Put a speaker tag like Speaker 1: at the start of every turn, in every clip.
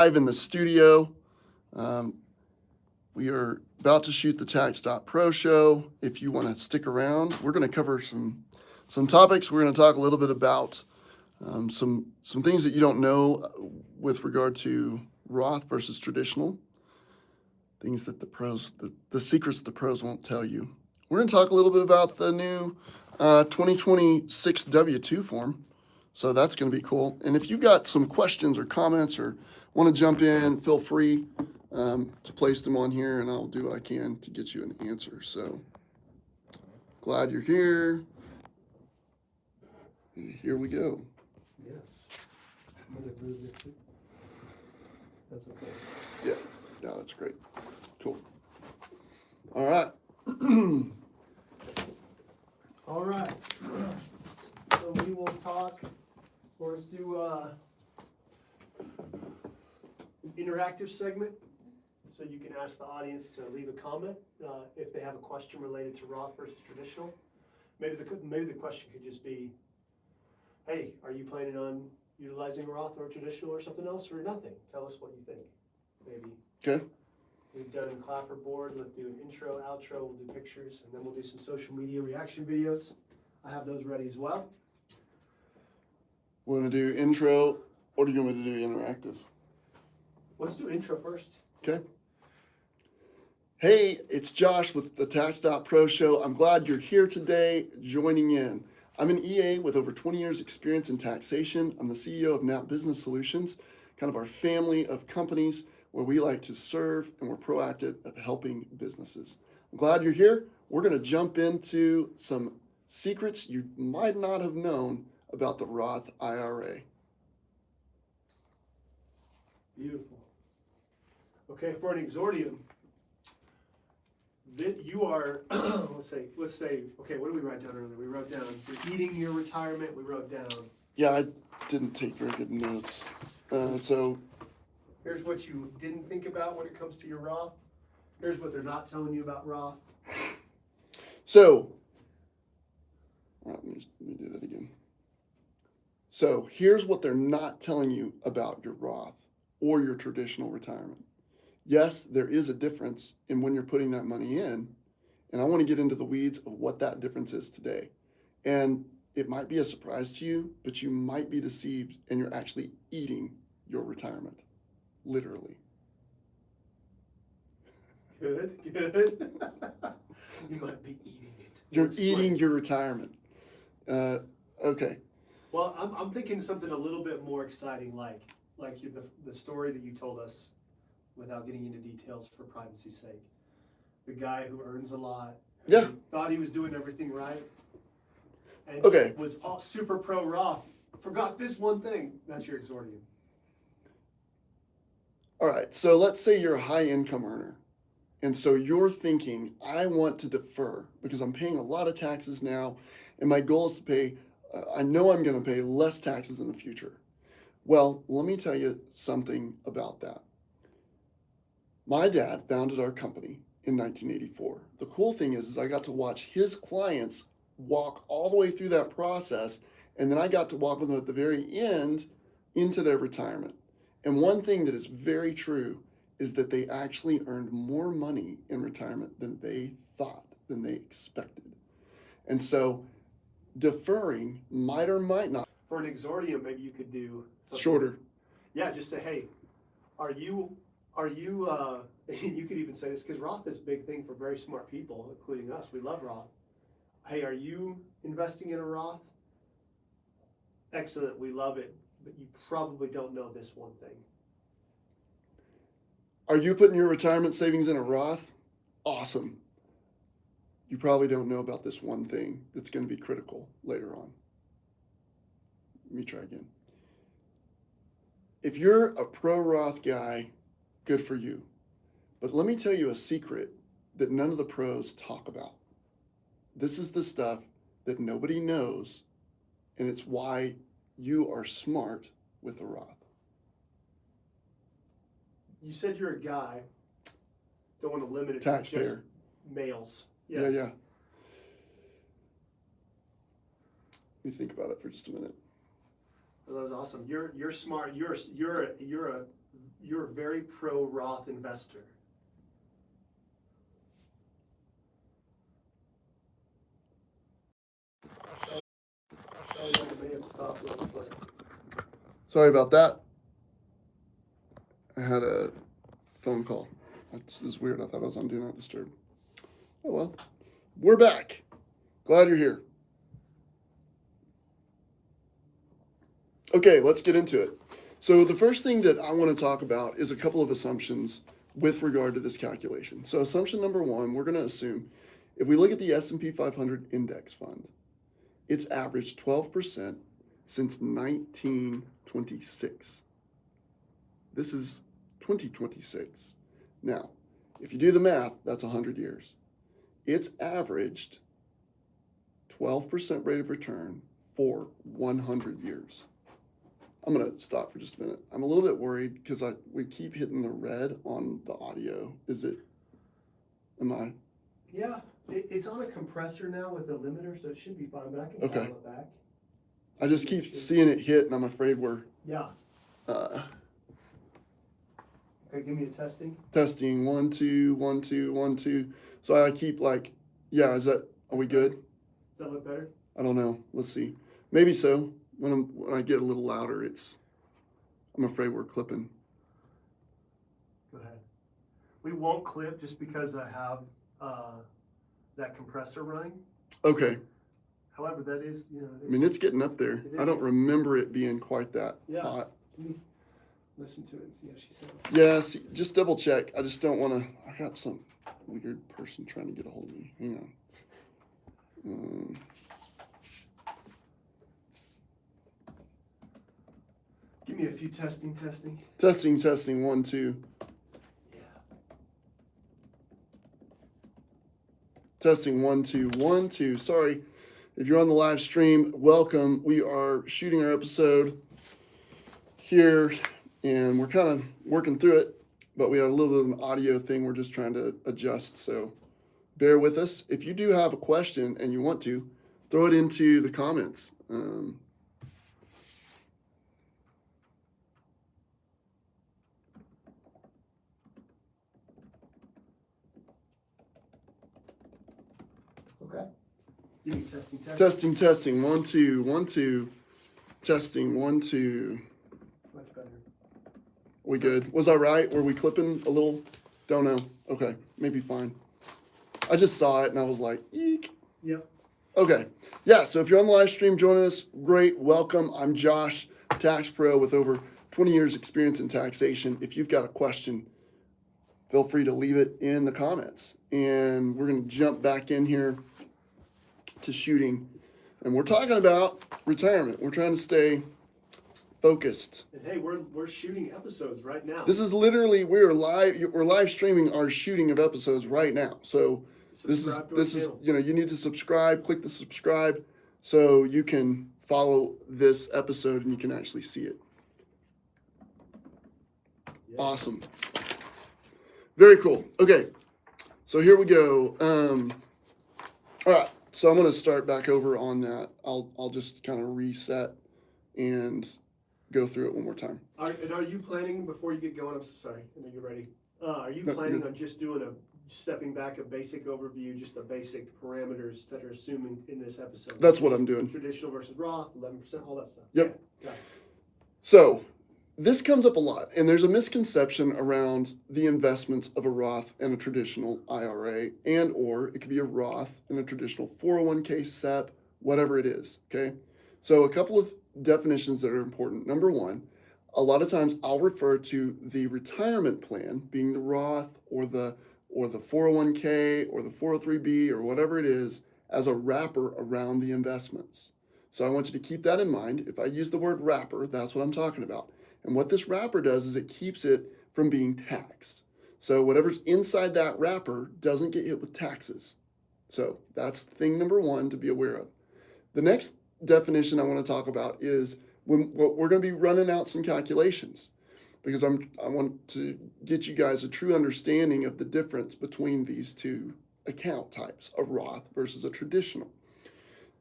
Speaker 1: Live in the studio. We are about to shoot the Tax.Pro show. If you want to stick around, we're going to cover some topics. We're going to talk a little bit about some things that you don't know with regard to Roth versus traditional, things that the secrets the pros won't tell you. We're going to talk a little bit about the new 2026 W-2 form. So that's going to be cool. And if you've got some questions or comments or want to jump in, feel free to place them on here, and I'll do what I can to get you an answer. So glad you're here. And here we go.
Speaker 2: Yes. I'm going to move this. That's okay.
Speaker 1: Yeah, no, that's great. Cool. All right.
Speaker 2: All right. So we will talk, or let's do an interactive segment. So you can ask the audience to leave a comment if they have a question related to Roth versus traditional. Maybe the question could just be, hey, are you planning on utilizing Roth or traditional or something else, or nothing? Tell us what you think. Maybe.
Speaker 1: Okay.
Speaker 2: We've done a clapperboard. Let's do an intro, outro. We'll do pictures, and then we'll do some social media reaction videos. I have those ready as well.
Speaker 1: We're going to do intro, or do you want me to do interactive?
Speaker 2: Let's do intro first.
Speaker 1: Okay. Hey, it's Josh with the Tax.Pro show. I'm glad you're here today joining in. I'm an EA with over 20 years experience in taxation. I'm the CEO of Knapp Business Solutions, kind of our family of companies where we like to serve and we're proactive at helping businesses. I'm glad you're here. We're going to jump into some secrets you might not have known about the Roth IRA.
Speaker 2: Beautiful. Okay, for an exordium, you are, let's say, okay, what did we write down earlier? We wrote down, you're eating your retirement, we wrote down.
Speaker 1: Yeah, I didn't take very good notes. So
Speaker 2: here's what you didn't think about when it comes to your Roth. Here's what they're not telling you about Roth.
Speaker 1: So, let me do that again. So here's what they're not telling you about your Roth or your traditional retirement. Yes, there is a difference in when you're putting that money in, and I want to get into the weeds of what that difference is today. And it might be a surprise to you, but you might be deceived and you're actually eating your retirement, literally.
Speaker 2: Good. You might be eating it.
Speaker 1: You're eating your retirement. Okay.
Speaker 2: Well, I'm thinking something a little bit more exciting, like the story that you told us, without getting into details for privacy's sake. The guy who earns a lot,
Speaker 1: Yeah,
Speaker 2: thought he was doing everything right, and
Speaker 1: Okay.
Speaker 2: was all super pro Roth. Forgot this one thing. That's your exordium.
Speaker 1: all right. So let's say you're a high income earner. And so you're thinking, I want to defer because I'm paying a lot of taxes now, and my goal is to pay, I know I'm going to pay less taxes in the future. Well, let me tell you something about that. My dad founded our company in 1984. The cool thing is I got to watch his clients walk all the way through that process, and then I got to walk with them at the very end into their retirement. And one thing that is very true is that they actually earned more money in retirement than they thought, than they expected. And so deferring might or might not.
Speaker 2: For an exordium, maybe you could do something.
Speaker 1: Shorter.
Speaker 2: Yeah, just say, hey, are you, you could even say this, because Roth is a big thing for very smart people, including us. We love Roth. Hey, are you investing in a Roth? Excellent, we love it, but you probably don't know this one thing.
Speaker 1: Are you putting your retirement savings in a Roth? Awesome. You probably don't know about this one thing that's going to be critical later on. Let me try again. If you're a pro Roth guy, good for you. But let me tell you a secret that none of the pros talk about. This is the stuff that nobody knows, and it's why you are smart with the Roth.
Speaker 2: You said you're a guy. Don't want to limit it
Speaker 1: Taxpayer.
Speaker 2: to just males. Yes.
Speaker 1: Yeah. Let me think about it for just a minute.
Speaker 2: Well, that was awesome. You're smart. You're you're a very pro Roth investor. I may have stopped, it looks like.
Speaker 1: Sorry about that. I had a phone call. That's is weird. I thought I was on Do Not Disturb. Oh well. We're back. Glad you're here. Okay, let's get into it. So the first thing that I want to talk about is a couple of assumptions with regard to this calculation. So assumption number one, we're going to assume if we look at the S&P 500 index fund, it's averaged 12% since 1926. This is 2026. Now, if you do the math, that's 100 years. It's averaged 12% rate of return for 100 years. I'm going to stop for just a minute. I'm a little bit worried because we keep hitting the red on the audio. Am I?
Speaker 2: Yeah, it's on a compressor now with a limiter, so it should be fine, but I can
Speaker 1: Okay.
Speaker 2: dial it back.
Speaker 1: I just keep seeing it hit and I'm afraid we're
Speaker 2: Yeah. Okay, give me a testing.
Speaker 1: testing 1, 2, 1, 2, 1, 2. So I keep are we good?
Speaker 2: Does that look better?
Speaker 1: I don't know. Let's see. Maybe so. When I get a little louder, I'm afraid we're clipping.
Speaker 2: Go ahead. We won't clip just because I have that compressor running.
Speaker 1: Okay.
Speaker 2: However, that is,
Speaker 1: I mean, it's getting up there. I don't remember it being quite that
Speaker 2: Yeah.
Speaker 1: hot.
Speaker 2: Let me listen to it and see how she sounds.
Speaker 1: Yeah, see, just double check. I just don't want to. I got some weird person trying to get a hold of me. Hang on.
Speaker 2: Give me a few testing.
Speaker 1: Testing 1, 2.
Speaker 2: Yeah.
Speaker 1: Testing 1, 2, 1, 2. Sorry. If you're on the live stream, welcome. We are shooting our episode here, and we're kind of working through it, but we have a little bit of an audio thing we're just trying to adjust, so bear with us. If you do have a question and you want to, throw it into the comments.
Speaker 2: Okay. Give me testing.
Speaker 1: Testing 1, 2, 1, 2. Testing 1, 2.
Speaker 2: Much better.
Speaker 1: We good? Was I right? Were we clipping a little? Don't know. Okay, maybe fine. I just saw it and I was like, eek.
Speaker 2: Yep.
Speaker 1: Okay. Yeah, so if you're on the live stream joining us, great. Welcome. I'm Josh, tax pro with over 20 years experience in taxation. If you've got a question, feel free to leave it in the comments. And we're going to jump back in here to shooting. And we're talking about retirement. We're trying to stay focused.
Speaker 2: And hey, we're shooting episodes right now.
Speaker 1: This is literally we're live streaming our shooting of episodes right now. So this is you need to subscribe, click the subscribe so you can follow this episode and you can actually see it. Yes. Awesome. Very cool. Okay. So here we go. All right. So I'm going to start back over on that. I'll just kind of reset and go through it one more time.
Speaker 2: Are you planning, before you get going, I'm so sorry, I know you're ready. Are you planning on just doing stepping back a basic overview, just the basic parameters that are assumed in this episode?
Speaker 1: That's what I'm doing.
Speaker 2: Traditional versus Roth, 11%, all that stuff.
Speaker 1: Yep.
Speaker 2: Yeah, got it.
Speaker 1: So this comes up a lot, and there's a misconception around the investments of a Roth and a traditional IRA, and or it could be a Roth and a traditional 401k SEP, whatever it is, okay? So a couple of definitions that are important. Number one, a lot of times I'll refer to the retirement plan being the Roth or the 401k or the 403b or whatever it is as a wrapper around the investments. So I want you to keep that in mind. If I use the word wrapper, that's what I'm talking about. And what this wrapper does is it keeps it from being taxed. So whatever's inside that wrapper doesn't get hit with taxes. So that's thing number one to be aware of. The next definition I want to talk about is we're going to be running out some calculations because I want to get you guys a true understanding of the difference between these two account types, a Roth versus a traditional.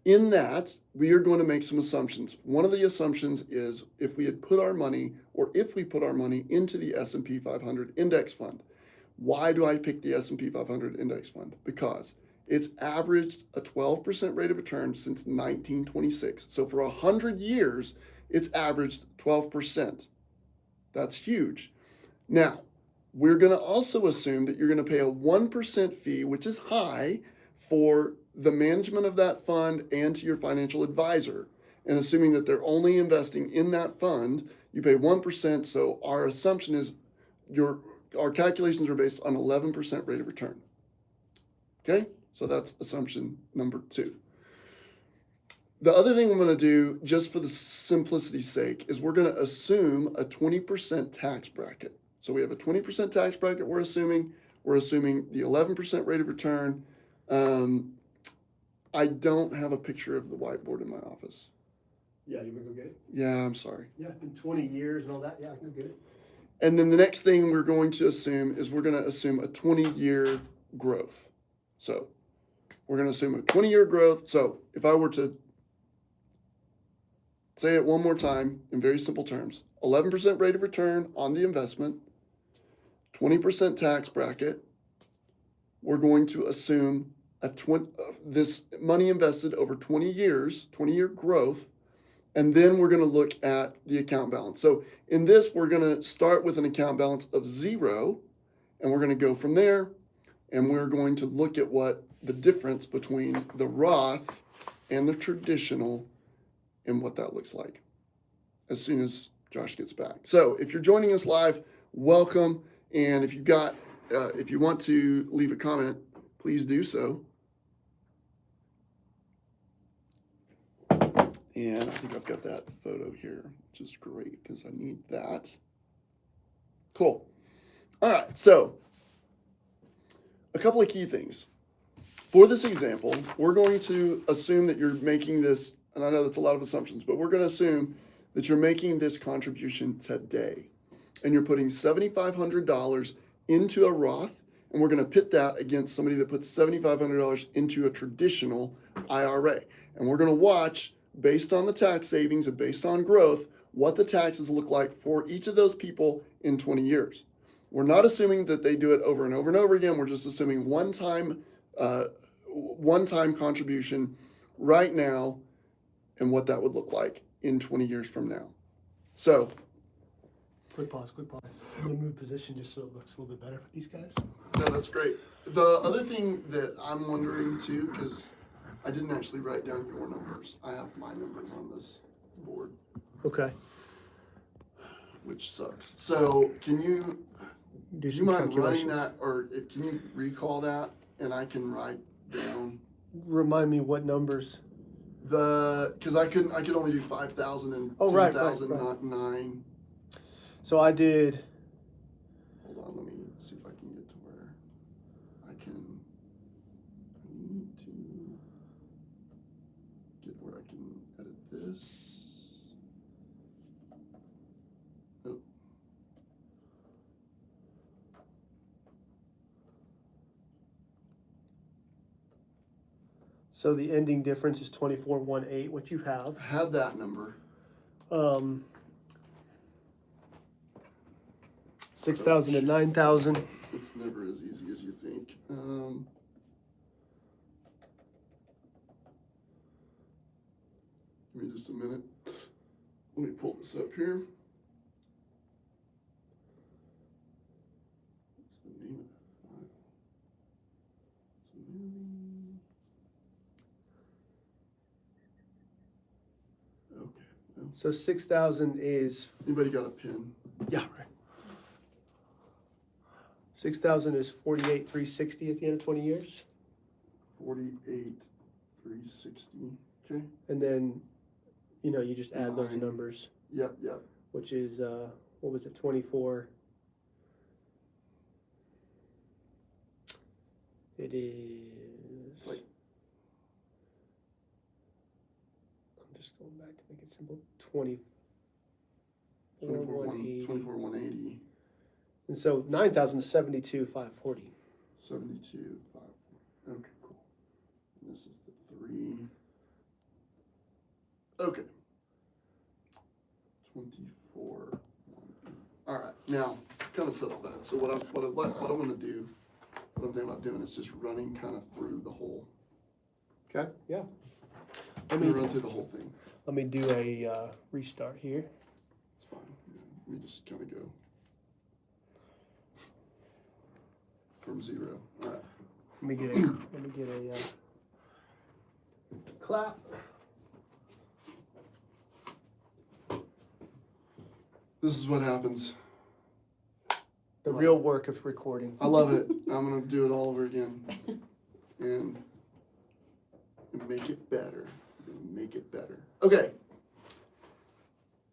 Speaker 1: In that, we are going to make some assumptions. One of the assumptions is if we put our money into the S&P 500 index fund. Why do I pick the S&P 500 index fund? Because it's averaged a 12% rate of return since 1926. So for 100 years, it's averaged 12%. That's huge. Now, we're going to also assume that you're going to pay a 1% fee, which is high, for the management of that fund and to your financial advisor. And assuming that they're only investing in that fund, you pay 1%. So our assumption is our calculations are based on 11% rate of return. Okay, so that's assumption number 2. The other thing I'm going to do, just for the simplicity's sake, is we're going to assume a 20% tax bracket. So we have a 20% tax bracket we're assuming. We're assuming the 11% rate of return. I don't have a picture of the whiteboard in my office.
Speaker 2: Yeah, you want to go get it?
Speaker 1: Yeah, I'm sorry.
Speaker 2: Yeah, in 20 years and all that, yeah, I can go get it.
Speaker 1: And then the next thing we're going to assume is we're going to assume a 20-year growth. So we're going to assume a 20-year growth. So if I were to say it one more time in very simple terms, 11% rate of return on the investment, 20% tax bracket, we're going to assume this money invested over 20 years, 20-year growth, and then we're going to look at the account balance. So in this, we're going to start with an account balance of 0, and we're going to go from there, and we're going to look at what the difference between the Roth and the traditional and what that looks like as soon as Josh gets back. So if you're joining us live, welcome, and if you want to leave a comment, please do so. And I think I've got that photo here, which is great because I need that. Cool. All right, so a couple of key things. For this example, we're going to assume that you're making this, and I know that's a lot of assumptions, but we're going to assume that you're making this contribution today. And you're putting $7,500 into a Roth, and we're going to pit that against somebody that puts $7,500 into a traditional IRA. And we're going to watch, based on the tax savings and based on growth, what the taxes look like for each of those people in 20 years. We're not assuming that they do it over and over and over again. We're just assuming one-time contribution right now and what that would look like in 20 years from now. So,
Speaker 2: Quick pause. I'm going to move position just so it looks a little bit better for these guys.
Speaker 1: no, that's great. The other thing that I'm wondering too, because I didn't actually write down your numbers. I have my numbers on this board,
Speaker 2: Okay.
Speaker 1: which sucks. So can you
Speaker 2: Do
Speaker 1: do you mind running that, or can you recall that, and I can write down
Speaker 2: Remind me what numbers.
Speaker 1: because I could only do 5,000 and
Speaker 2: Oh, right,
Speaker 1: 10,000,
Speaker 2: right.
Speaker 1: not 9.
Speaker 2: So I did.
Speaker 1: Hold on, let me see if I can get to where I need to get where I can edit this. Oh.
Speaker 2: So the ending difference is 24,180, what you have.
Speaker 1: I had that number.
Speaker 2: 6,000 and 9,000.
Speaker 1: It's never as easy as you think. Give me just a minute. Let me pull this up here. What's the name of that file? It's a movie. Okay. Well,
Speaker 2: So 6,000 is,
Speaker 1: anybody got a pen?
Speaker 2: yeah, right. 6,000 is 48,360 at the end of 20 years.
Speaker 1: 48,360. Okay.
Speaker 2: And then, you just add those
Speaker 1: 9.
Speaker 2: numbers,
Speaker 1: Yep.
Speaker 2: which is, what was it, 24? It is,
Speaker 1: Like,
Speaker 2: I'm just going back to make it simple, 24,180.
Speaker 1: 24,180.
Speaker 2: And so 9,000 is 72,540.
Speaker 1: 72,540. Okay, cool. And this is the 3. Okay. 24. All right, now, kind of said all that. So what I want to do, what I'm thinking about doing is just running kind of through the whole,
Speaker 2: Okay, yeah.
Speaker 1: I'm going to run through the whole thing.
Speaker 2: Let me do a restart here.
Speaker 1: It's fine. Yeah, let me just kind of go from 0. All right.
Speaker 2: Let me get a clap.
Speaker 1: This is what happens.
Speaker 2: The real work of recording.
Speaker 1: I love it. I'm going to do it all over again and make it better. Make it better. Okay.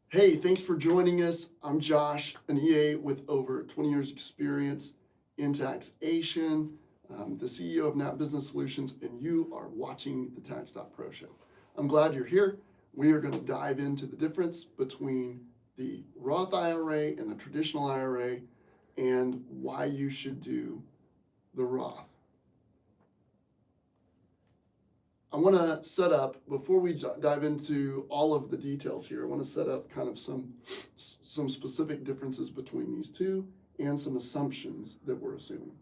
Speaker 1: Hey, thanks for joining us. I'm Josh, an EA with over 20 years experience in taxation, the CEO of Knapp Business Solutions, and you are watching the Tax.Pro show. I'm glad you're here. We are going to dive into the difference between the Roth IRA and the traditional IRA and why you should do the Roth. I want to set up, before we dive into all of the details here, I want to set up kind of some specific differences between these two and some assumptions that we're assuming.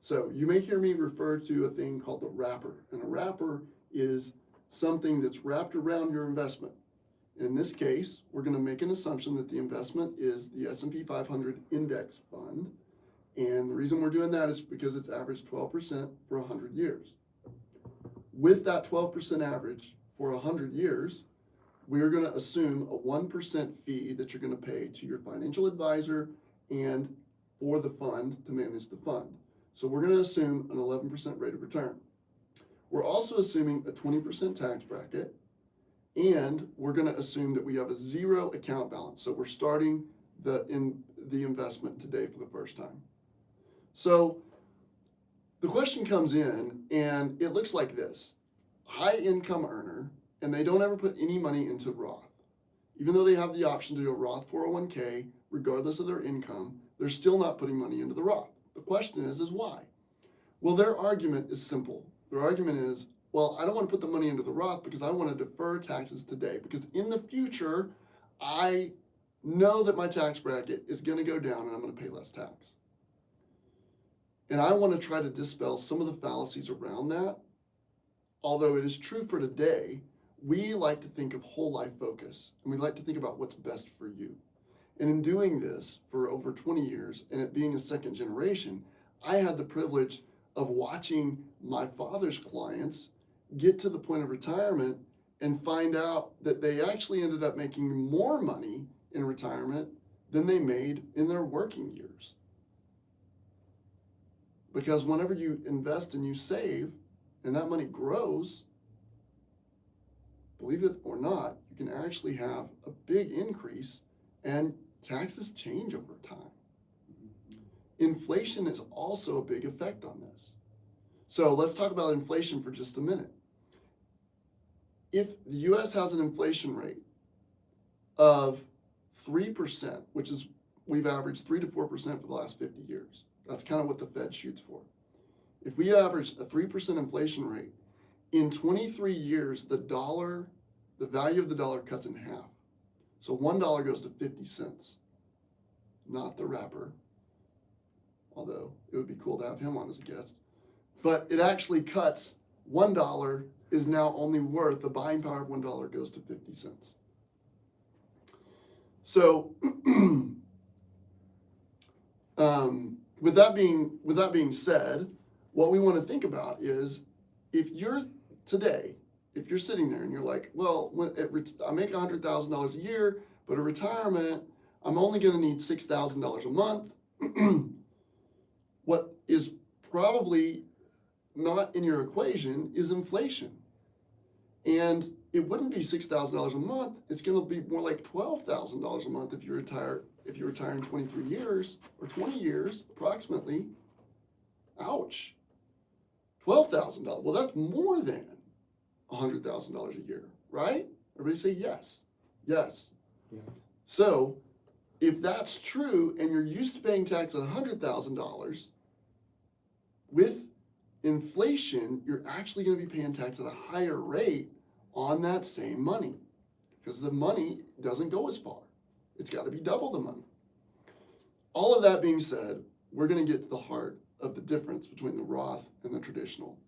Speaker 1: So you may hear me refer to a thing called the wrapper, and a wrapper is something that's wrapped around your investment. In this case, we're going to make an assumption that the investment is the S&P 500 index fund, and the reason we're doing that is because it's averaged 12% for 100 years. With that 12% average for 100 years, we're going to assume a 1% fee that you're going to pay to your financial advisor and for the fund to manage the fund. So we're going to assume an 11% rate of return. We're also assuming a 20% tax bracket, and we're going to assume that we have a 0 account balance. So we're starting the investment today for the first time. So the question comes in, and it looks like this. High income earner, and they don't ever put any money into Roth. Even though they have the option to do a Roth 401k, regardless of their income, they're still not putting money into the Roth. The question is why? Well, their argument is simple. Their argument is, well, I don't want to put the money into the Roth because I want to defer taxes today, because in the future, I know that my tax bracket is going to go down and I'm going to pay less tax. And I want to try to dispel some of the fallacies around that. Although it is true for today, we like to think of whole life focus, and we like to think about what's best for you. And in doing this for over 20 years, and it being a second generation, I had the privilege of watching my father's clients get to the point of retirement and find out that they actually ended up making more money in retirement than they made in their working years. Because whenever you invest and you save, and that money grows, believe it or not, you can actually have a big increase, and taxes change over time. Inflation is also a big effect on this. So let's talk about inflation for just a minute. If the US has an inflation rate of 3%, which is, we've averaged 3 to 4% for the last 50 years. That's kind of what the Fed shoots for. If we average a 3% inflation rate, in 23 years, the value of the dollar cuts in half. So $1 goes to 50 cents, not the wrapper, although it would be cool to have him on as a guest. But it actually cuts, $1 is now only worth, the buying power of $1 goes to 50 cents. So with that being said, what we want to think about is, if you're sitting there and you're like, well, I make $100,000 a year, but at retirement, I'm only going to need $6,000 a month. What is probably not in your equation is inflation. And it wouldn't be $6,000 a month. It's going to be more like $12,000 a month if you retire in 23 years or 20 years approximately. Ouch. $12,000. Well, that's more than $100,000 a year, right? Everybody say yes. Yes.
Speaker 2: Yes.
Speaker 1: So if that's true and you're used to paying tax at $100,000, with inflation, you're actually going to be paying tax at a higher rate on that same money. because the money doesn't go as far. It's got to be double the money. All of that being said, we're going to get to the heart of the difference between the Roth and the traditional.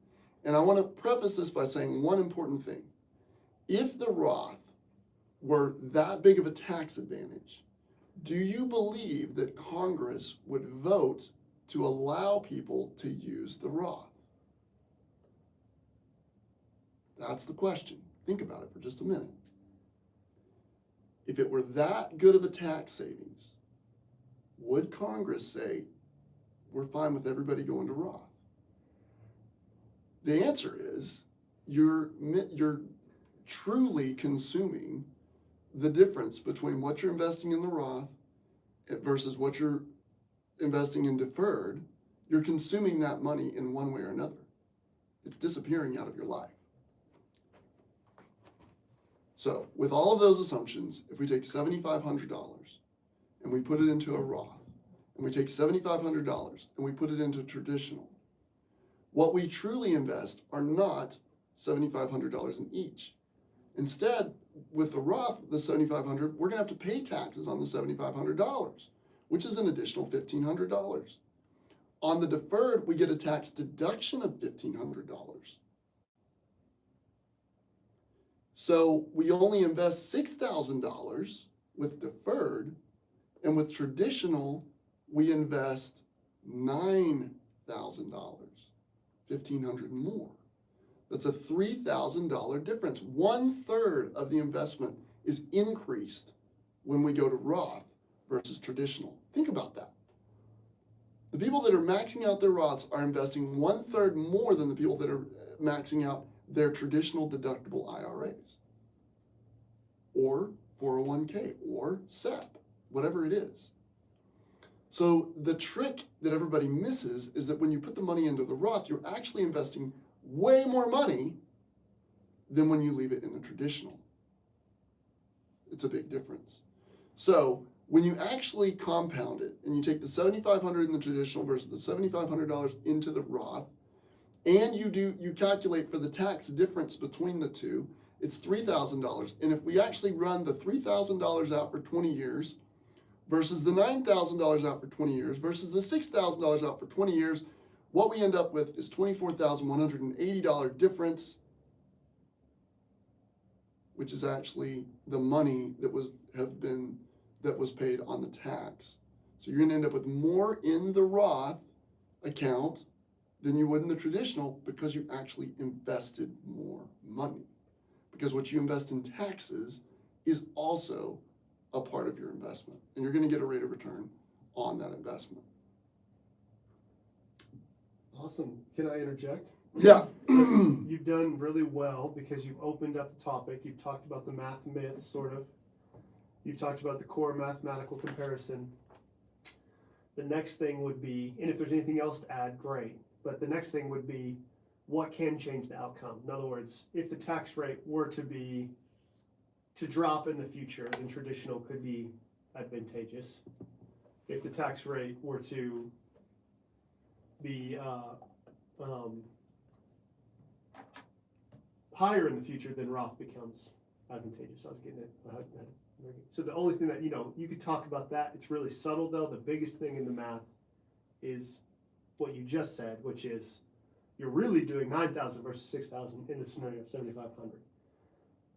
Speaker 1: And I want to preface this by saying one important thing. If the Roth were that big of a tax advantage, do you believe that Congress would vote to allow people to use the Roth? That's the question. Think about it for just a minute. If it were that good of a tax savings, would Congress say, we're fine with everybody going to Roth? The answer is, you're truly consuming the difference between what you're investing in the Roth versus what you're investing in deferred. You're consuming that money in one way or another. It's disappearing out of your life. So with all of those assumptions, if we take $7,500 and we put it into a Roth, and we take $7,500 and we put it into traditional, what we truly invest are not $7,500 in each. Instead, with the Roth, the $7,500, we're gonna have to pay taxes on the $7,500, which is an additional $1,500. On the deferred, we get a tax deduction of $1,500. So we only invest $6,000 with deferred, and with traditional, we invest $9,000, $1,500 more. That's a $3,000 difference. 1/3 of the investment is increased when we go to Roth versus traditional. Think about that. The people that are maxing out their Roths are investing 1/3 more than the people that are maxing out their traditional deductible IRAs or 401k or SEP, whatever it is. So the trick that everybody misses is that when you put the money into the Roth, you're actually investing way more money than when you leave it in the traditional. It's a big difference. So when you actually compound it and you take the $7,500 in the traditional versus the $7,500 into the Roth, and you calculate for the tax difference between the two, it's $3,000. And if we actually run the $3,000 out for 20 years versus the $9,000 out for 20 years versus the $6,000 out for 20 years, what we end up with is $24,180 difference, which is actually the money that was paid on the tax. So you're going to end up with more in the Roth account than you would in the traditional because you actually invested more money. Because what you invest in taxes is also a part of your investment, and you're going to get a rate of return on that investment.
Speaker 2: Awesome. Can I interject?
Speaker 1: Yeah.
Speaker 2: You've done really well because you've opened up the topic. You've talked about the math myth, sort of. You've talked about the core mathematical comparison. The next thing would be, and if there's anything else to add, great. But the next thing would be, what can change the outcome? In other words, if the tax rate were to drop in the future, then traditional could be advantageous. If the tax rate were to be higher in the future, then Roth becomes advantageous. I was getting it. So the only thing that, you could talk about that, it's really subtle though. The biggest thing in the math is what you just said, which is you're really doing 9,000 versus 6,000 in the scenario of 7,500.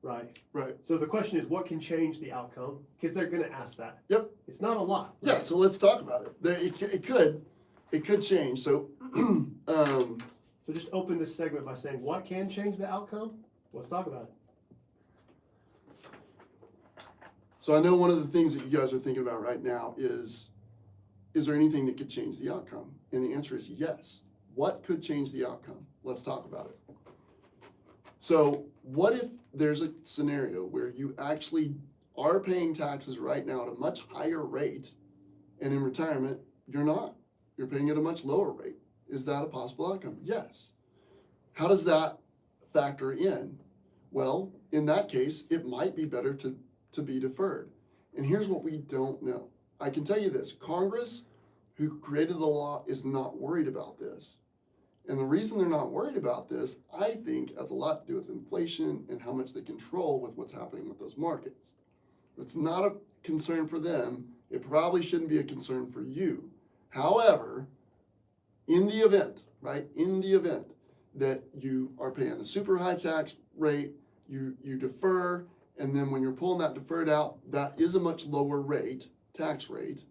Speaker 2: Right.
Speaker 1: Right.
Speaker 2: So the question is, what can change the outcome? Because they're going to ask that.
Speaker 1: Yep.
Speaker 2: It's not a lot. Right?
Speaker 1: Yeah. So let's talk about it. It could change. So,
Speaker 2: so just open this segment by saying, what can change the outcome? Let's talk about it.
Speaker 1: So I know one of the things that you guys are thinking about right now is there anything that could change the outcome? And the answer is yes. What could change the outcome? Let's talk about it. So what if there's a scenario where you actually are paying taxes right now at a much higher rate, and in retirement, you're not? You're paying at a much lower rate. Is that a possible outcome? Yes. How does that factor in? Well, in that case, it might be better to be deferred. And here's what we don't know. I can tell you this, Congress, who created the law, is not worried about this. And the reason they're not worried about this, I think, has a lot to do with inflation and how much they control with what's happening with those markets. It's not a concern for them. It probably shouldn't be a concern for you. However, in the event, right, in the event that you are paying a super high tax rate, you defer, and then when you're pulling that deferred out, that is a much lower rate, tax rate,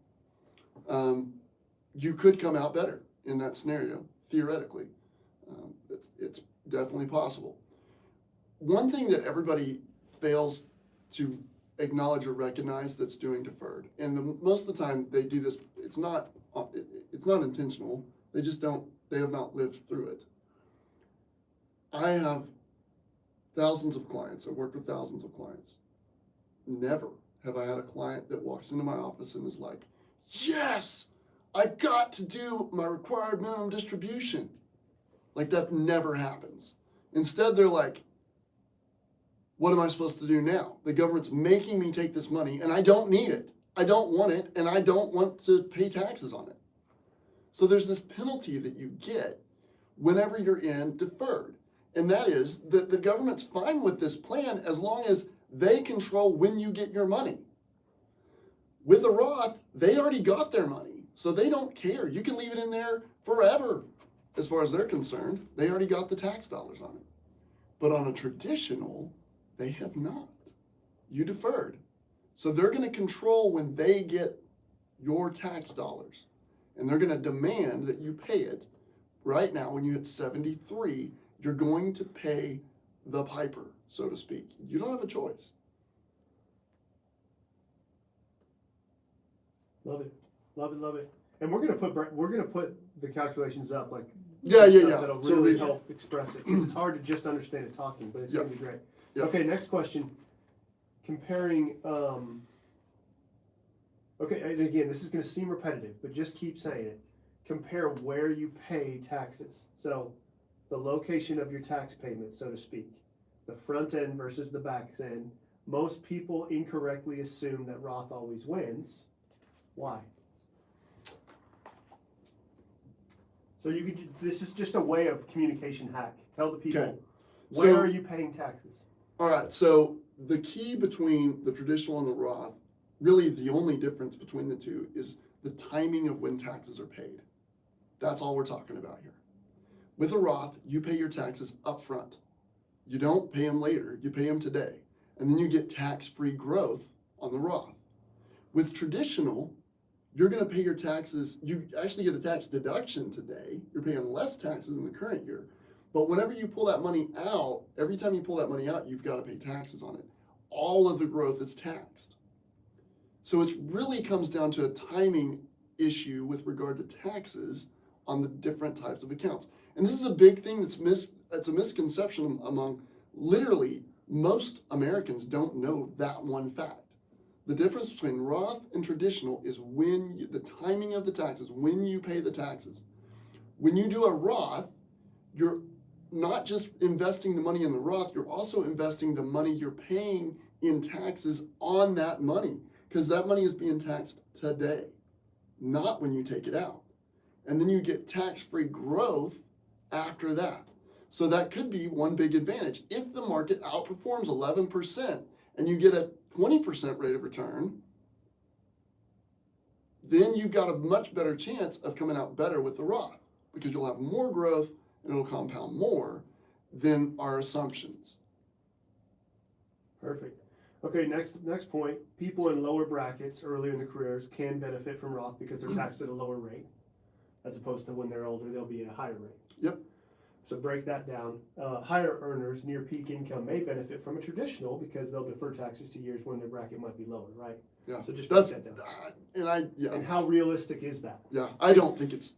Speaker 1: you could come out better in that scenario, theoretically. It's definitely possible. One thing that everybody fails to acknowledge or recognize that's doing deferred, and most of the time they do this, it's not intentional, they have not lived through it. I have thousands of clients, I've worked with thousands of clients. Never have I had a client that walks into my office and is like, yes, I got to do my required minimum distribution. Like, that never happens. Instead, they're like, what am I supposed to do now? The government's making me take this money and I don't need it. I don't want it, and I don't want to pay taxes on it. So there's this penalty that you get whenever you're in deferred. And that is that the government's fine with this plan as long as they control when you get your money. With a Roth, they already got their money, so they don't care. You can leave it in there forever, as far as they're concerned. They already got the tax dollars on it. But on a traditional, they have not. You deferred. So they're going to control when they get your tax dollars. And they're going to demand that you pay it. Right now, when you hit 73, you're going to pay the piper, so to speak. You don't have a choice.
Speaker 2: Love it, love it, love it. And we're gonna put the calculations up, like
Speaker 1: Yeah.
Speaker 2: that'll
Speaker 1: So
Speaker 2: really help express it, because it's hard to just understand it talking, but it's gonna be great.
Speaker 1: Yep.
Speaker 2: Okay, next question. Comparing. Okay, and again, this is gonna seem repetitive, but just keep saying it. Compare where you pay taxes. So, the location of your tax payment, so to speak, the front end versus the back end. Most people incorrectly assume that Roth always wins. Why? So you could. This is just a way of communication hack. Tell the people,
Speaker 1: Okay.
Speaker 2: where
Speaker 1: So-
Speaker 2: are you paying taxes?
Speaker 1: All right, so the key between the traditional and the Roth, really the only difference between the two is the timing of when taxes are paid. That's all we're talking about here. With a Roth, you pay your taxes up front. You don't pay them later, you pay them today. And then you get tax-free growth on the Roth. With traditional, you're gonna pay your taxes, you actually get a tax deduction today, you're paying less taxes in the current year. But whenever you pull that money out, every time you pull that money out, you've gotta pay taxes on it. All of the growth is taxed. So it really comes down to a timing issue with regard to taxes on the different types of accounts. And this is a big thing that's a misconception among literally most Americans don't know that one fact. The difference between Roth and traditional is the timing of the taxes, when you pay the taxes. When you do a Roth, you're not just investing the money in the Roth, you're also investing the money you're paying in taxes on that money, because that money is being taxed today, not when you take it out. And then you get tax-free growth after that. So that could be one big advantage. If the market outperforms 11% and you get a 20% rate of return, then you've got a much better chance of coming out better with the Roth, because you'll have more growth and it'll compound more than our assumptions.
Speaker 2: Perfect. Okay, next point. People in lower brackets earlier in their careers can benefit from Roth because they're taxed at a lower rate, as opposed to when they're older, they'll be at a higher rate.
Speaker 1: Yep.
Speaker 2: So break that down. Higher earners near peak income may benefit from a traditional because they'll defer taxes to years when their bracket might be lower, right?
Speaker 1: Yeah.
Speaker 2: So just break that down.
Speaker 1: Yeah.
Speaker 2: And how realistic is that?
Speaker 1: Yeah. I don't think it's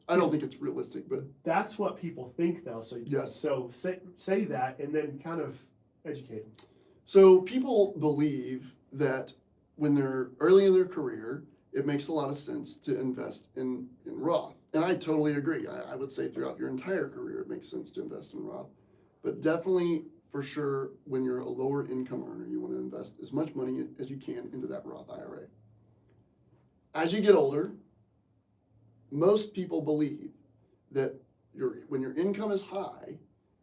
Speaker 1: realistic, but
Speaker 2: That's what people think, though. So
Speaker 1: yes.
Speaker 2: So say that, and then kind of educate them.
Speaker 1: So people believe that when they're early in their career, it makes a lot of sense to invest in Roth. And I totally agree. I would say throughout your entire career, it makes sense to invest in Roth. But definitely, for sure, when you're a lower income earner, you want to invest as much money as you can into that Roth IRA. As you get older, most people believe that when your income is high,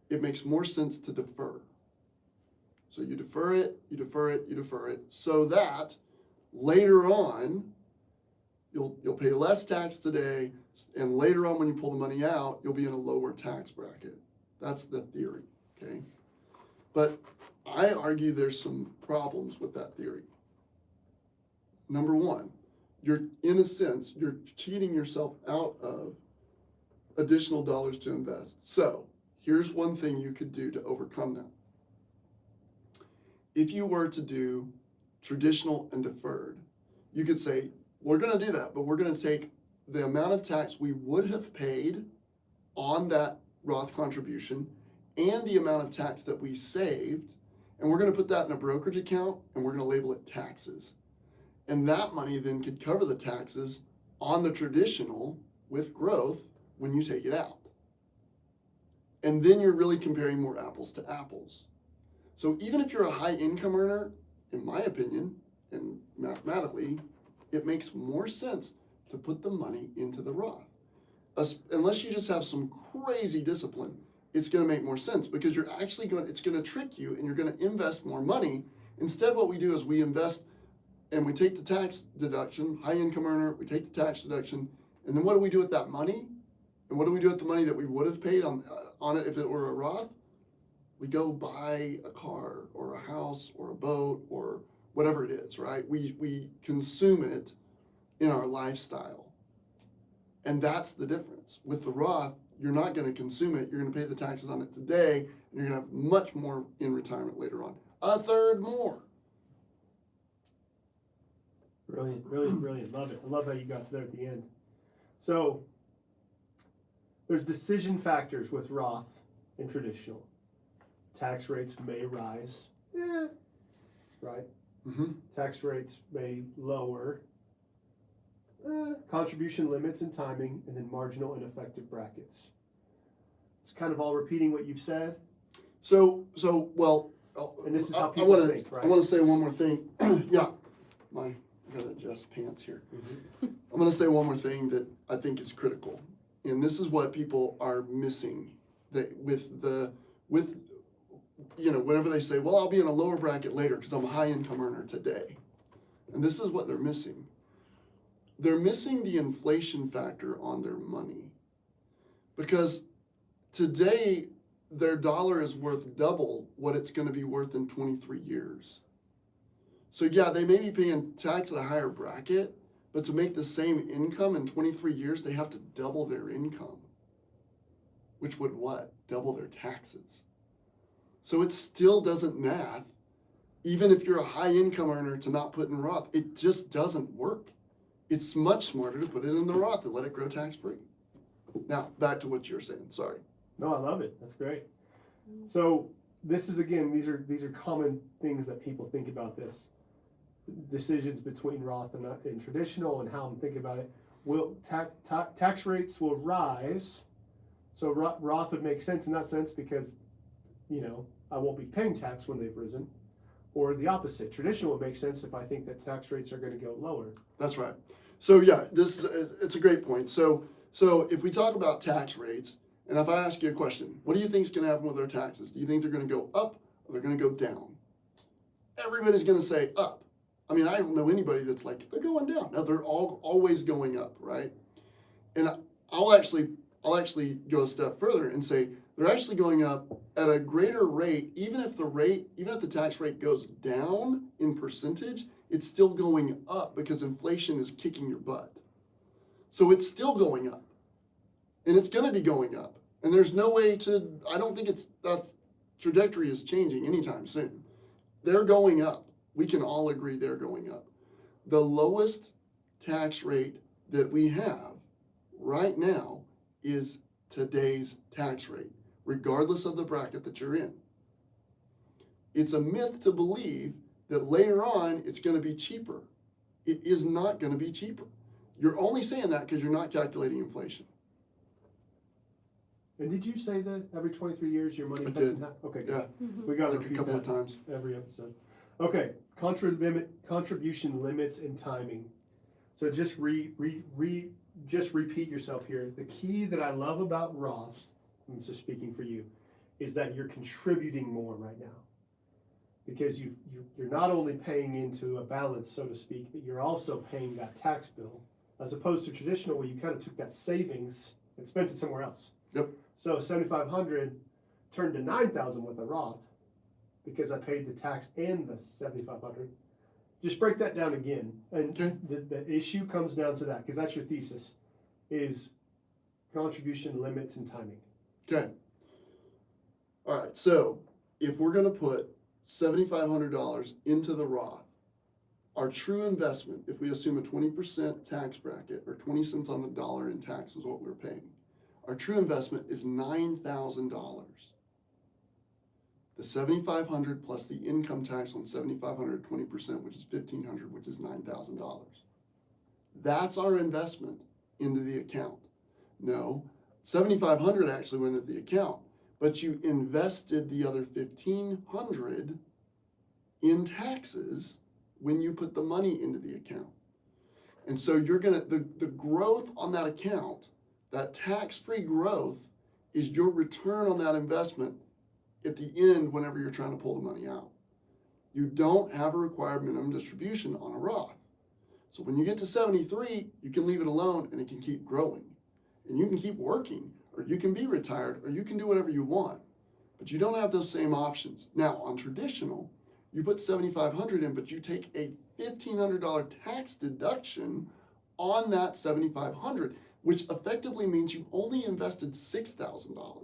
Speaker 1: it makes more sense to defer. So you defer it, you defer it, you defer it, so that later on, you'll pay less tax today, and later on when you pull the money out, you'll be in a lower tax bracket. That's the theory, okay? But I argue there's some problems with that theory. Number one, in a sense, you're cheating yourself out of additional dollars to invest. So here's one thing you could do to overcome that. If you were to do traditional and deferred, you could say, we're going to do that, but we're going to take the amount of tax we would have paid on that Roth contribution and the amount of tax that we saved, and we're going to put that in a brokerage account, and we're going to label it taxes. And that money then could cover the taxes on the traditional with growth when you take it out. And then you're really comparing more apples to apples. So even if you're a high income earner, in my opinion, and mathematically, it makes more sense to put the money into the Roth. Unless you just have some crazy discipline, it's going to make more sense because you're actually it's going to trick you and you're going to invest more money. Instead, what we do is we invest and we take the tax deduction, high income earner, we take the tax deduction, and then what do we do with that money? And what do we do with the money that we would have paid on it if it were a Roth? We go buy a car or a house or a boat or whatever it is, right? We consume it in our lifestyle. And that's the difference. With the Roth, you're not going to consume it. You're going to pay the taxes on it today, and you're going to have much more in retirement later on. A third more.
Speaker 2: Brilliant, brilliant, brilliant. Love it. I love how you got to there at the end. So there's decision factors with Roth and traditional. Tax rates may rise. Right?
Speaker 1: Mm-hmm.
Speaker 2: Tax rates may lower. Contribution limits and timing, and then marginal and effective brackets. It's kind of all repeating what you've said.
Speaker 1: Well,
Speaker 2: and this is how people think, right?
Speaker 1: I want to say one more thing. Yeah, I gotta adjust pants here. Mm-hmm. I'm gonna say one more thing that I think is critical, and this is what people are missing. Whenever they say, well, I'll be in a lower bracket later because I'm a high income earner today, and this is what they're missing. They're missing the inflation factor on their money, because today their dollar is worth double what it's going to be worth in 23 years. So yeah, they may be paying tax at a higher bracket, but to make the same income in 23 years, they have to double their income, which would what? Double their taxes. So it still doesn't math, even if you're a high income earner, to not put in Roth. It just doesn't work. It's much smarter to put it in the Roth and let it grow tax-free. Now, back to what you're saying. Sorry.
Speaker 2: No, I love it. That's great. So this is, again, these are common things that people think about this. Decisions between Roth and traditional, and how I'm thinking about it. Tax rates will rise. So Roth would make sense in that sense because, I won't be paying tax when they've risen. Or the opposite. Traditional would make sense if I think that tax rates are going to go lower.
Speaker 1: That's right. So yeah, it's a great point. So if we talk about tax rates, and if I ask you a question, what do you think is going to happen with our taxes? Do you think they're going to go up or they're going to go down? Everybody's going to say up. I mean, I don't know anybody that's like, they're going down. No, they're always going up, right? And I'll actually go a step further and say they're actually going up at a greater rate, even if the tax rate goes down in percentage, it's still going up because inflation is kicking your butt. So it's still going up, and it's going to be going up. And there's no way I don't think that trajectory is changing anytime soon. They're going up. We can all agree they're going up. The lowest tax rate that we have right now is today's tax rate, regardless of the bracket that you're in. It's a myth to believe that later on it's going to be cheaper. It is not going to be cheaper. You're only saying that because you're not calculating inflation.
Speaker 2: And did you say that every 23 years your money cuts in half? Okay, good.
Speaker 1: Yeah.
Speaker 2: We got to
Speaker 1: like a couple of times
Speaker 2: every episode. Okay, contribution limits and timing. So just just repeat yourself here. The key that I love about Roths, and this is speaking for you, is that you're contributing more right now. Because you're not only paying into a balance, so to speak, but you're also paying that tax bill, as opposed to traditional where you kind of took that savings and spent it somewhere else.
Speaker 1: Yep.
Speaker 2: So 7,500 turned to 9,000 with a Roth because I paid the tax and the 7,500. Just break that down again. And
Speaker 1: Okay.
Speaker 2: the issue comes down to that, because that's your thesis, is contribution limits and timing.
Speaker 1: Okay. All right. So if we're going to put $7,500 into the Roth, our true investment, if we assume a 20% tax bracket or 20 cents on the dollar in tax is what we're paying, our true investment is $9,000. The 7,500 plus the income tax on 7,500, 20%, which is 1,500, which is $9,000. That's our investment into the account. No, 7,500 actually went into the account, but you invested the other 1,500 in taxes when you put the money into the account. And so you're gonna, the growth on that account, that tax-free growth, is your return on that investment at the end whenever you're trying to pull the money out. You don't have a required minimum distribution on a Roth. So when you get to 73, you can leave it alone and it can keep growing. And you can keep working, or you can be retired, or you can do whatever you want. But you don't have those same options. Now, on traditional, you put 7,500 in, but you take a $1,500 tax deduction on that 7,500, which effectively means you only invested $6,000.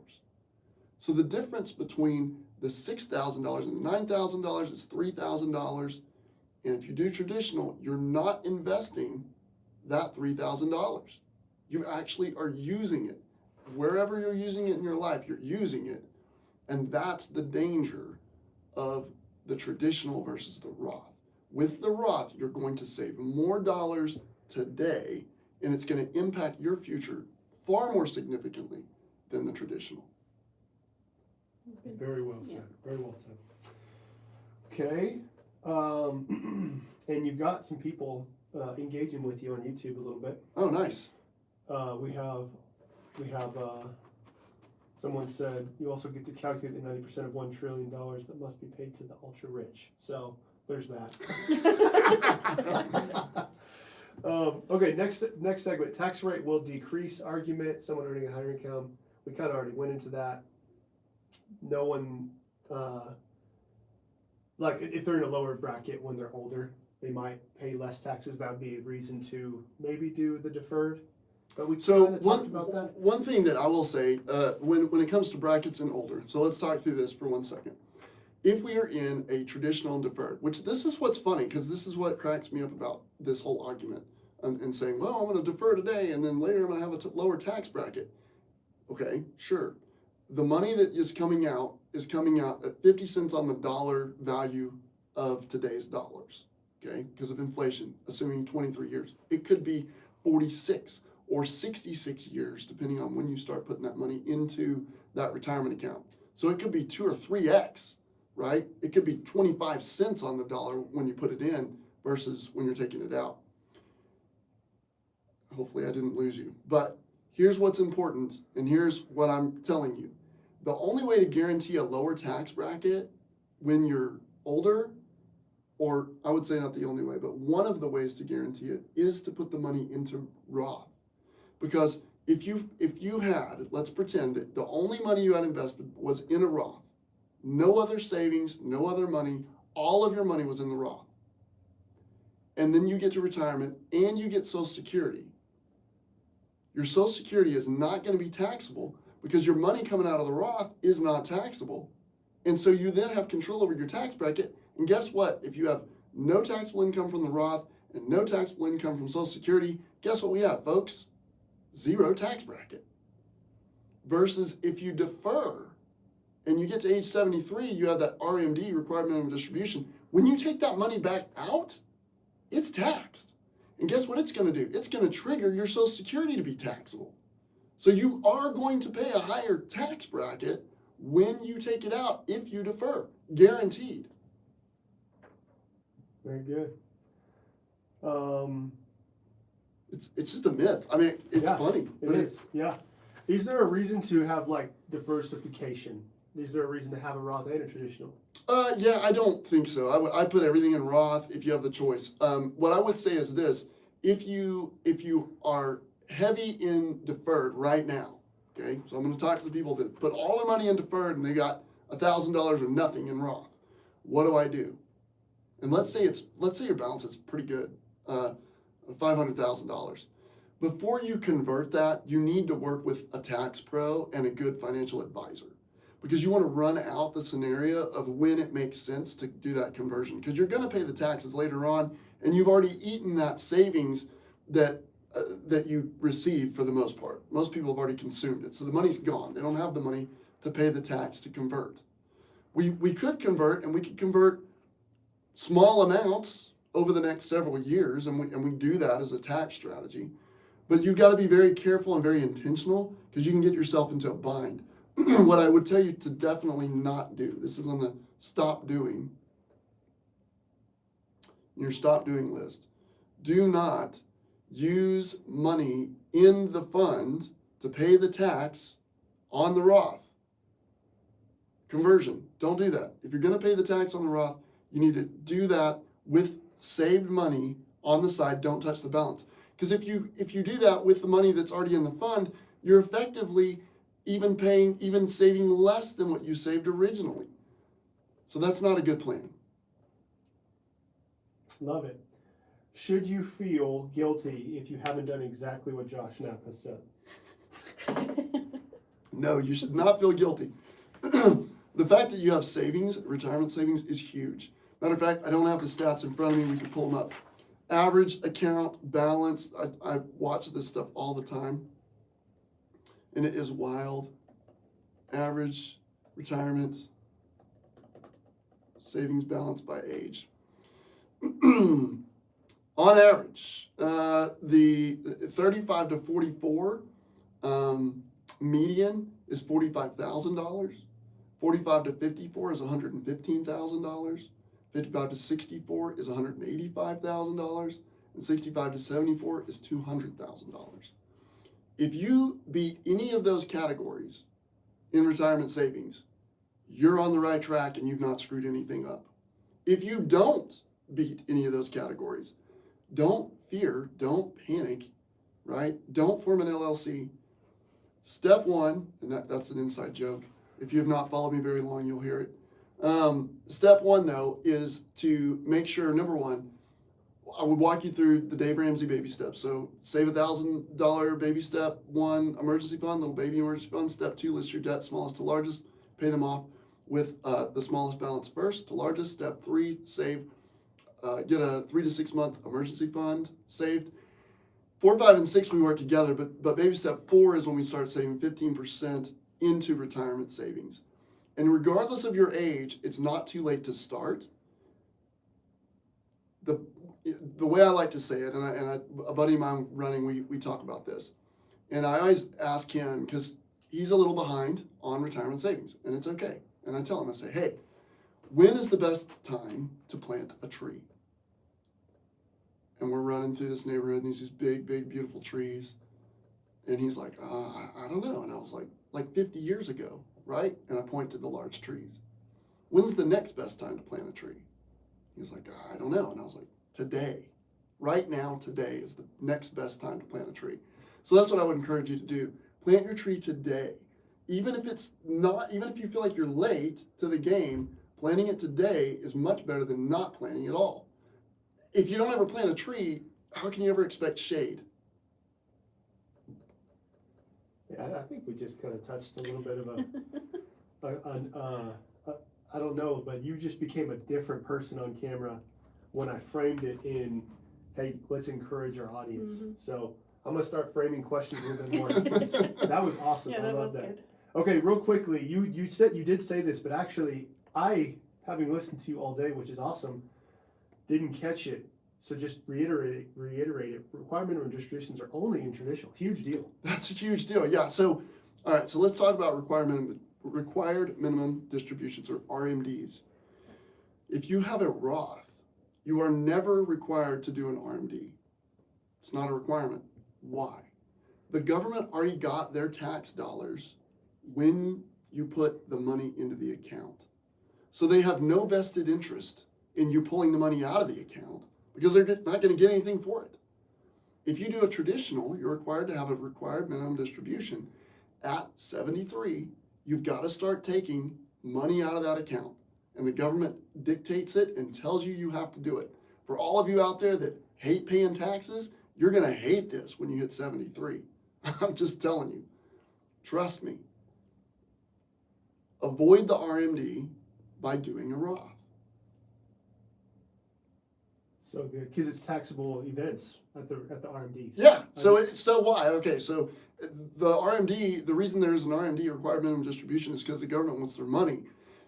Speaker 1: So the difference between the $6,000 and the $9,000 is $3,000. And if you do traditional, you're not investing that $3,000. You actually are using it. Wherever you're using it in your life, you're using it. And that's the danger of the traditional versus the Roth. With the Roth, you're going to save more dollars today, and it's going to impact your future far more significantly than the traditional.
Speaker 2: Very well said. Very well said. Okay. And you've got some people engaging with you on YouTube a little bit.
Speaker 1: Oh, nice.
Speaker 2: We have someone said you also get to calculate the 90% of $1 trillion that must be paid to the ultra rich. So there's that. Okay, next segment. Tax rate will decrease argument. Someone earning a higher income. We kind of already went into that. No one, like if they're in a lower bracket when they're older, they might pay less taxes. That would be a reason to maybe do the deferred. But we
Speaker 1: So
Speaker 2: kind of talked about that.
Speaker 1: one thing that I will say, when it comes to brackets and older, so let's talk through this for 1 second. If we are in a traditional and deferred, which this is what's funny, because this is what cracks me up about this whole argument, and saying, well, I'm going to defer today, and then later I'm going to have a lower tax bracket. Okay, sure. The money that is coming out at 50 cents on the dollar value of today's dollars, okay, because of inflation, assuming 23 years. It could be 46 or 66 years, depending on when you start putting that money into that retirement account. So it could be 2 or 3x, right? It could be 25 cents on the dollar when you put it in versus when you're taking it out. Hopefully I didn't lose you. But here's what's important, and here's what I'm telling you. The only way to guarantee a lower tax bracket when you're older, or I would say not the only way, but one of the ways to guarantee it is to put the money into Roth. Because if you had, let's pretend that the only money you had invested was in a Roth, no other savings, no other money, all of your money was in the Roth. And then you get to retirement and you get Social Security. Your Social Security is not going to be taxable because your money coming out of the Roth is not taxable. And so you then have control over your tax bracket. And guess what? If you have no taxable income from the Roth and no taxable income from Social Security, guess what we have, folks? Zero tax bracket. Versus if you defer and you get to age 73, you have that RMD, required minimum distribution. When you take that money back out, it's taxed. And guess what it's going to do? It's going to trigger your Social Security to be taxable. So you are going to pay a higher tax bracket when you take it out if you defer. Guaranteed.
Speaker 2: Very good.
Speaker 1: It's just a myth. I mean, it's
Speaker 2: Yeah,
Speaker 1: funny.
Speaker 2: It
Speaker 1: but
Speaker 2: is, yeah. Is there a reason to have like diversification? Is there a reason to have a Roth and a traditional?
Speaker 1: Yeah, I don't think so. I put everything in Roth if you have the choice. What I would say is this: if you are heavy in deferred right now, okay. So I'm going to talk to the people that put all their money in deferred and they got $1,000 or nothing in Roth. What do I do? And let's say your balance is pretty good, $500,000. Before you convert that, you need to work with a tax pro and a good financial advisor, because you want to run out the scenario of when it makes sense to do that conversion, because you're going to pay the taxes later on, and you've already eaten that savings that you receive for the most part. Most people have already consumed it, so the money's gone. They don't have the money to pay the tax to convert. We could convert, and we could convert small amounts over the next several years, and we do that as a tax strategy. But you've got to be very careful and very intentional, because you can get yourself into a bind. What I would tell you to definitely not do, this is on the stop doing, your stop doing list. Do not use money in the fund to pay the tax on the Roth conversion. Don't do that. If you're going to pay the tax on the Roth, you need to do that with saved money on the side. Don't touch the balance. Because if you do that with the money that's already in the fund, you're effectively even saving less than what you saved originally. So that's not a good plan.
Speaker 2: Love it. Should you feel guilty if you haven't done exactly what Josh Knapp has said?
Speaker 1: No, you should not feel guilty. The fact that you have savings, retirement savings, is huge. Matter of fact, I don't have the stats in front of me. We could pull them up. Average account balance. I watch this stuff all the time, and it is wild. Average retirement savings balance by age. On average, the 35 to 44 median is $45,000. 45 to 54 is $115,000. 55 to 64 is $185,000. And 65 to 74 is $200,000. If you beat any of those categories in retirement savings, you're on the right track and you've not screwed anything up. If you don't beat any of those categories, don't fear, don't panic, right? Don't form an LLC. Step one, and that's an inside joke. If you have not followed me very long, you'll hear it. Step one, though, is to make sure, number one, I would walk you through the Dave Ramsey baby steps. So save $1,000 baby step one, emergency fund, little baby emergency fund. Step two, list your debt smallest to largest, pay them off with the smallest balance first to largest. Step three, save, get a 3 to 6 month emergency fund saved. 4, 5, and 6 we work together, but baby step 4 is when we start saving 15% into retirement savings. And regardless of your age, it's not too late to start. The way I like to say it, and a buddy of mine running, we talk about this. And I always ask him, because he's a little behind on retirement savings, and it's okay. And I tell him, I say, hey, when is the best time to plant a tree? And we're running through this neighborhood, and there's these big, big, beautiful trees. And he's like, I don't know. And I was like 50 years ago, right? And I point to the large trees. When's the next best time to plant a tree? He was like, I don't know. And I was like, today. Right now, today is the next best time to plant a tree. So that's what I would encourage you to do. Plant your tree today. Even if you feel like you're late to the game, planting it today is much better than not planting at all. If you don't ever plant a tree, how can you ever expect shade?
Speaker 2: Yeah, I think we just kind of touched a little bit of I don't know, but you just became a different person on camera when I framed it in, hey, let's encourage our audience. Mm-hmm. So I'm gonna start framing questions a little bit more. That was awesome.
Speaker 3: Yeah,
Speaker 2: I love that.
Speaker 3: Good.
Speaker 2: Okay, real quickly, you did say this, but actually, having listened to you all day, which is awesome, didn't catch it. So just reiterate it. Required minimum distributions are only in traditional. Huge deal.
Speaker 1: That's a huge deal. Yeah. So, all right. So let's talk about required minimum distributions, or RMDs. If you have a Roth, you are never required to do an RMD. It's not a requirement. Why? The government already got their tax dollars when you put the money into the account. So they have no vested interest in you pulling the money out of the account because they're not going to get anything for it. If you do a traditional, you're required to have a required minimum distribution. At 73, you've got to start taking money out of that account. And the government dictates it and tells you have to do it. For all of you out there that hate paying taxes, you're going to hate this when you hit 73. I'm just telling you. Trust me. Avoid the RMD by doing a Roth.
Speaker 2: So good, because it's taxable events at the RMDs.
Speaker 1: Yeah, so why? Okay, so the RMD, the reason there's an RMD, required minimum distribution, is because the government wants their money.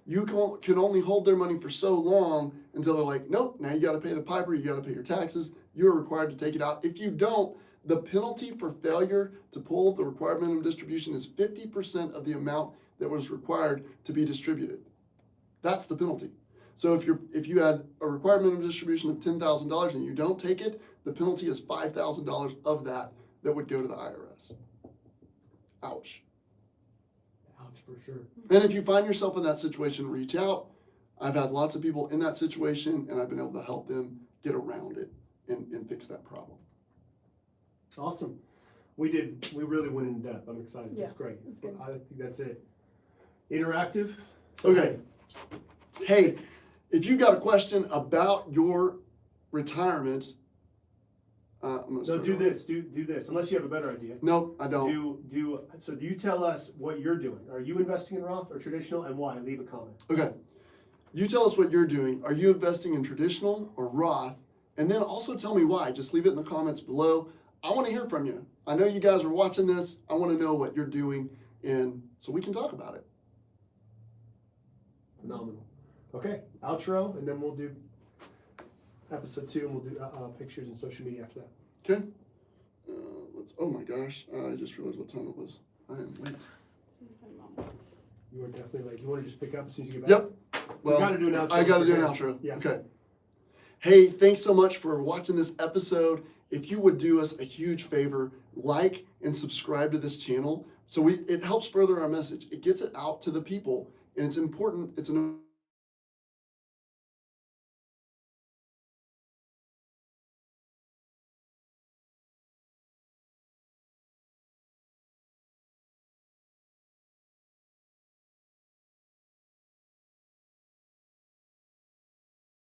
Speaker 1: You can only hold their money for so long until they're like, nope, now you got to pay the piper, you got to pay your taxes, you're required to take it out. If you don't, the penalty for failure to pull the required minimum distribution is 50% of the amount that was required to be distributed. That's the penalty. So if you had a required minimum distribution of $10,000 and you don't take it, the penalty is $5,000 of that would go to the IRS. Ouch.
Speaker 2: Ouch, for sure.
Speaker 1: And if you find yourself in that situation, reach out. I've had lots of people in that situation, and I've been able to help them get around it and fix that problem.
Speaker 2: Awesome. We really went in depth. I'm excited.
Speaker 3: Yeah,
Speaker 2: That's great.
Speaker 3: that's good.
Speaker 2: I think that's it. Interactive.
Speaker 1: Okay. Hey, if you got a question about your retirement, I'm gonna
Speaker 2: No,
Speaker 1: start
Speaker 2: do
Speaker 1: over.
Speaker 2: this. Do this. Unless you have a better idea.
Speaker 1: No, I don't.
Speaker 2: So you tell us what you're doing. Are you investing in Roth or traditional, and why? Leave a comment.
Speaker 1: Okay. You tell us what you're doing. Are you investing in traditional or Roth? And then also tell me why. Just leave it in the comments below. I want to hear from you. I know you guys are watching this. I want to know what you're doing, and so we can talk about it.
Speaker 2: Phenomenal. Okay, outro, and then we'll do episode 2, and we'll do pictures and social media after that.
Speaker 1: Okay. Oh my gosh, I just realized what time it was. I am late.
Speaker 2: You are definitely late. You want to just pick up as soon as you get back?
Speaker 1: Yep. Well,
Speaker 2: gotta do an outro.
Speaker 1: I got to do an
Speaker 2: Okay.
Speaker 1: outro.
Speaker 2: Yeah.
Speaker 1: Okay. Hey, thanks so much for watching this episode. If you would do us a huge favor, like and subscribe to this channel, so it helps further our message. It gets it out to the people, and it's important. It's an